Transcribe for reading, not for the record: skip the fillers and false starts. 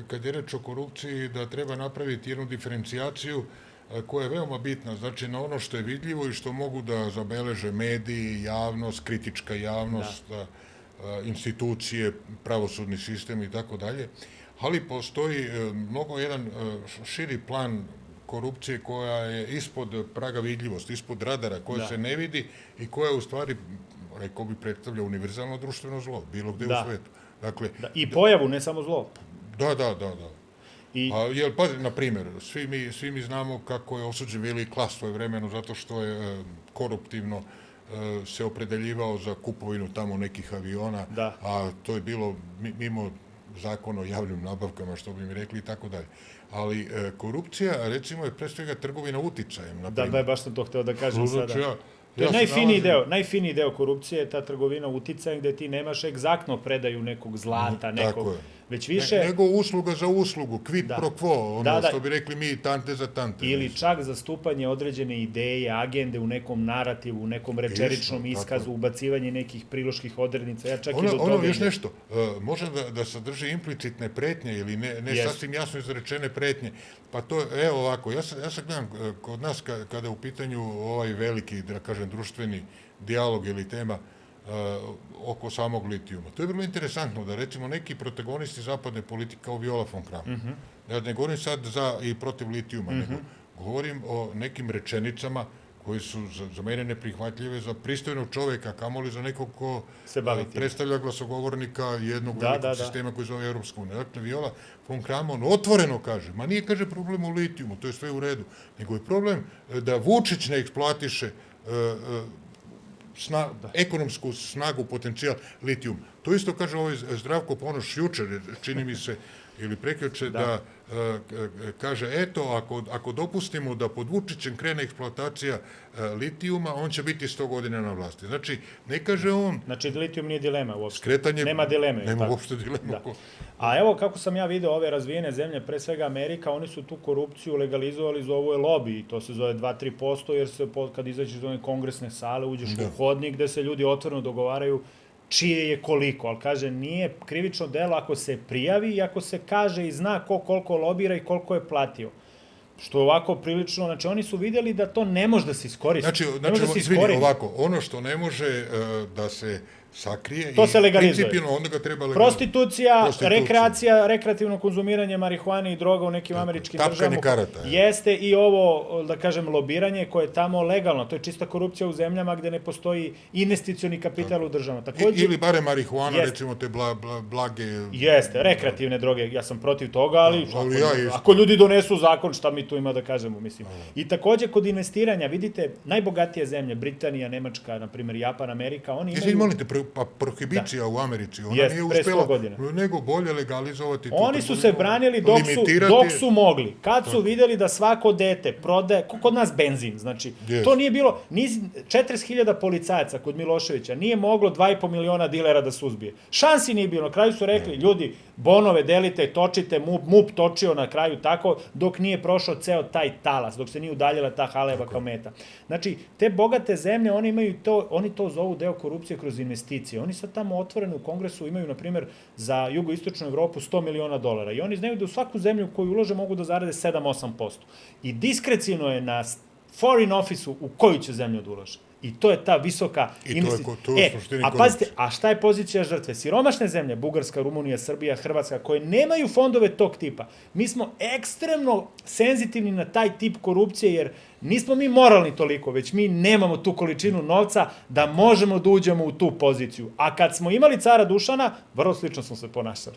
kad je reč o korupciji, da treba napraviti jednu diferencijaciju koja je veoma bitna, znači na ono što je vidljivo i što mogu da zabeleže mediji, javnost, kritička javnost, institucije, pravosudni sistem i tako dalje, ali postoji mnogo jedan širi plan korupcije koja je ispod praga vidljivosti, ispod radara, koja se ne vidi i koja u stvari, rekao bi, predstavlja univerzalno društveno zlo, bilo gde u svetu. Dakle, I pojavu, ne samo zlo. Da. Jer, pazi, na primjer, svi mi znamo kako je osuđen Vili Klas svoje vremeno zato što je koruptivno se opredeljivao za kupovinu tamo nekih aviona, a to je bilo mimo zakona o javnim nabavkama, što bi mi rekli i tako dalje. Ali korupcija, recimo, je pre svega trgovina uticajem. Da, baš sam to hteo da kažem sada. To je najfiniji deo korupcije, je ta trgovina uticajem gde ti nemaš egzaktno predaju nekog zlata, nekog, već više... Nego usluga za uslugu, quid pro quo, ono što bi rekli mi, tante za tante. Ili čak zastupanje određene ideje, agende u nekom narativu, u nekom rečeričnom iskazu, ubacivanje nekih priloških odrednica, ja čak i do toga... Ono još nešto, može da sadrži implicitne pretnje ili ne sasvim jasno izrečene pretnje, pa to, evo ovako, ja sad gledam kod nas kada je u pitanju ovaj veliki, da kažem, društveni dijalog ili tema oko samog litijuma. To je vrlo interesantno da, recimo, neki protagonisti zapadne politike kao Viola von Kramon, ja ne govorim sad za i protiv litijuma, nego govorim o nekim rečenicama koji su za mene neprihvatljive za pristojnog čoveka, kamoli za nekog ko predstavlja glasogovornika jednog velikog sistema koji zove Evropska unija. Dakle, Viola von Kramon otvoreno kaže, ma nije, kaže, problem u litijumu, to je sve u redu, nego je problem da Vučić ne eksploatiše ekonomsku snagu, potencijal litijuma. To isto kaže ovaj Zdravko Ponoš jučer, čini mi se, ili prekjuče, da kaže, eto, ako dopustimo da pod Vučićem krene eksploatacija litijuma, on će biti 100 godina na vlasti. Znači, ne kaže on... Znači, litijum nije dilema uopšte. Nema dileme. Nema uopšte dilema. A evo kako sam ja video ove razvijene zemlje, pre svega Amerika, oni su tu korupciju legalizovali, zovu je lobby, i to se zove 2-3%, jer se kad izađeš iz one kongresne sale, uđeš u hodnik gde se ljudi otvoreno dogovaraju čije je koliko, ali kaže, nije krivično delo ako se prijavi i ako se kaže i zna ko koliko lobira i koliko je platio. Što je ovako prilično, znači oni su vidjeli da to ne može da se iskoristi. Znači, izvini, ovako, ono što ne može da se sakrije to se legalizuje. Principijalno onda ga treba legalizovati. Prostitucija, rekreacija, rekreativno konzumiranje marihuane i droga u nekim američkim državama. Tapkanje karata. Jeste i ovo, da kažem, lobiranje koje je tamo legalno. To je čista korupcija u zemljama gde ne postoji investicioni kapital u državama. Ili bare marihuana, recimo te blage... Jeste, rekreativne droge. Ja sam protiv toga, ali ako ljudi donesu zakon, šta mi tu ima da kažemo, mislim. I takođe kod investiranja, vidite, najbogatije zemlje, Britanija, Nemačka, na primjer, Japan, Amerika, oni imaju... Pa prohibicija u Americi, ona nije uspela, nego bolje legalizovati. Oni su se branili dok su mogli. Kad su videli da svako dete prodaje, kod nas benzin, znači, to nije bilo, 40.000 policajaca kod Miloševića nije moglo 2,5 miliona dilera da suzbije. Šansi nije bilo, na kraju su rekli, ljudi, bonove delite, točite, MUP točio na kraju tako, dok nije prošao ceo taj talas, dok se nije udaljila ta haleba kao meta. Znači, te bogate zemlje, oni to zovu deo korupcije kroz investicije. Oni sad tamo otvoreno u kongresu imaju, na primjer, za jugoistočnu Evropu $100 miliona i oni znaju da u svaku zemlju koju ulože mogu da zarade 7-8%. I diskrecijno je na foreign office-u u koju će zemlju da ulože. I to je ta visoka investicija. A pazite, a šta je pozicija žrtve? Siromašne zemlje, Bugarska, Rumunija, Srbija, Hrvatska, koje nemaju fondove tog tipa. Mi smo ekstremno senzitivni na taj tip korupcije, jer nismo mi moralni toliko, već mi nemamo tu količinu novca da možemo da uđemo u tu poziciju. A kad smo imali cara Dušana, vrlo slično smo se ponašali.